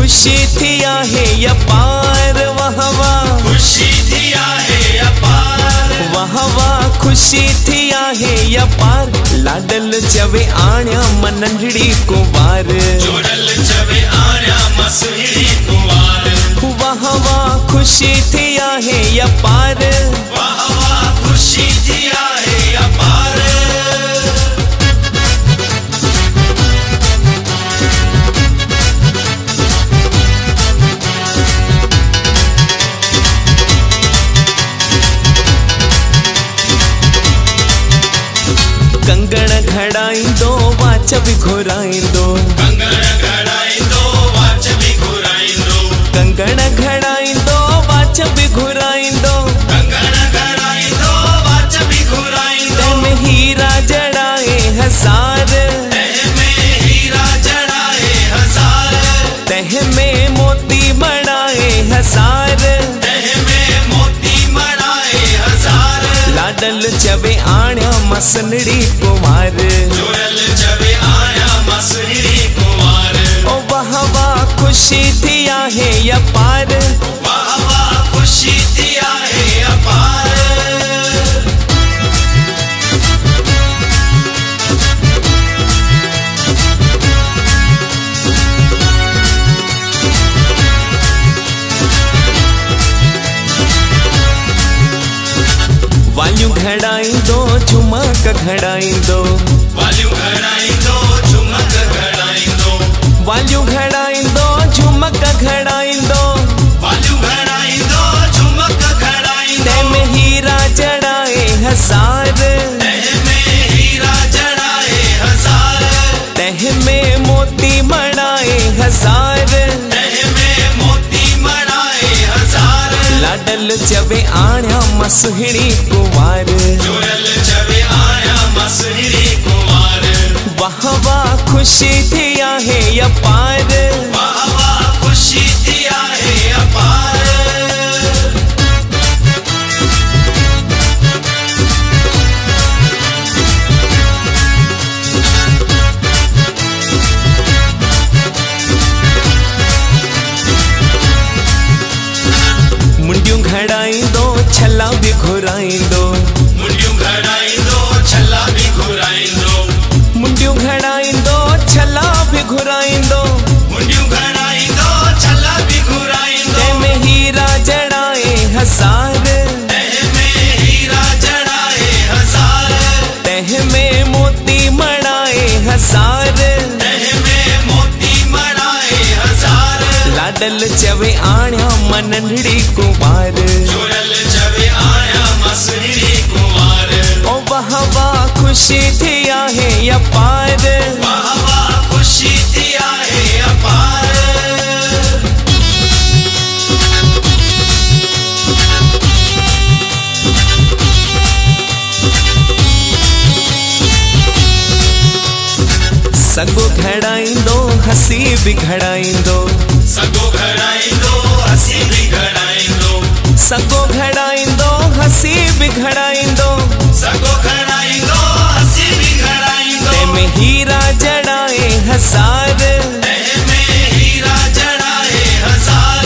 खुशी थी आहे या पार, वाह वाह खुशी थी आहे अपार, वाह वाह खुशी थी आहे या पार। लाडल चवे आण्या मन नंढड़ी कुंवार, जोड़ल चवे आण्या मसुहिड़ी कुंवार। वाह वाह खुशी थी आहे या पार, वाह वाह खुशी थी आहे अपार। कंगण घड़ाईंदो वाच भी घुराईंदो, कंगण घड़ाईंदो वाच भी घुराईंदो, कंगण घड़ाईंदो वाच भी घुराईंदो, कंगण घड़ाईंदो वाच भी घुराईंदो। तंहिंमें हीरा जड़ाए हज़ार, तंहिंमें हीरा जड़ाए हज़ार, तंहिंमें मोती मड़ाए हज़ार। तंहिंमें मोती मड़ाए हज़ार। लाडल चवे आण्या मसनड़ी कुंवार, जोड़ल चवे आण्या मसुहिड़ी कुंवार। ओ वाह वाह खुशी थी आहे या पार, वाह वाह खुशी थी आहे अपार। वालियूं घड़ाईंदो झुमक घड़ाईंदो, वालियूं घड़ाईंदो झुमक घड़ाईंदो, वालियूं घड़ाईंदो झुमक घड़ाईंदो, वालियूं घड़ाईंदो झुमक घड़ाईंदो। तंहिंमें हीरा जड़ाए हज़ार, तंहिंमें हीरा जड़ाए हज़ार, तंहिंमें मोती मड़ाए हज़ार। तंहिंमें मोती मड़ाए हज़ार। लाडल चवे आण्या मसुहिड़ी कुंवार, जोड़ल चवे आण्या मसुहिड़ी कुंवार। वाह वाह खुशी थी आहे या पार, वाह वाह खुशी थी आहे अपार। मुंडियूं घड़ाईंदो छला भी घुराईंदो, मुंडियूं घड़ाईंदो छला भी घुराईंदो, मुंडियूं घड़ाईंदो छला भी घुराईंदो, मुंडियूं घड़ाईंदो छला भी घुराईंदो। तंहिंमें हीरा जड़ाए हज़ार, तंहिंमें हीरा जड़ाए हज़ार, तंहिंमें मोती मड़ाए हज़ार। तंहिंमें मोती मड़ाए हज़ार। लाडल चवे आण्या मन नंढड़ी कुंवार, जोड़ल चवे आण्या मसुहिड़ी कुंवार। ओ वाह वाह खुशी थी आहे या पार, वाह वाह खुशी थी आहे अपार। सगो घड़ाईंदो हसी भी घड़ाईंदो, सगो घड़ाईंदो हसी भी घड़ाईंदो, सगो घड़ाईंदो हसी भी घड़ाईंदो, सगो घड़ाईंदो हसी भी घड़ाईंदो। तंहिंमें हीरा जड़ाए हज़ार, तंहिंमें हीरा जड़ाए हज़ार,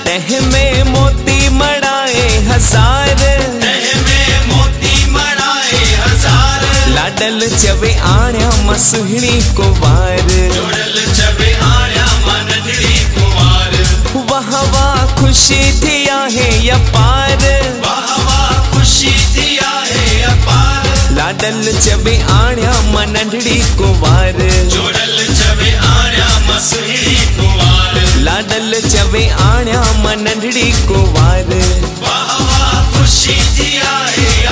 तंहिंमें मोती मड़ाए हज़ार। तंहिंमें मोती मड़ाए हज़ार। लाडल चवे आण्या मसुहिड़ी कुंवार, जोड़ल चवे आण्या मनंडड़ी कुंवार। वाह वाह खुशी थी आहे या पार, वाह वाह खुशी थी आहे अपार। लाडल चवे आण्या मन नंढड़ी कुंवार, जोड़ल चवे आण्या मसुहिड़ी कुंवार। लाडल चवे आण्या मन नंढड़ी कुंवार। वाह वाह खुशी थी आहे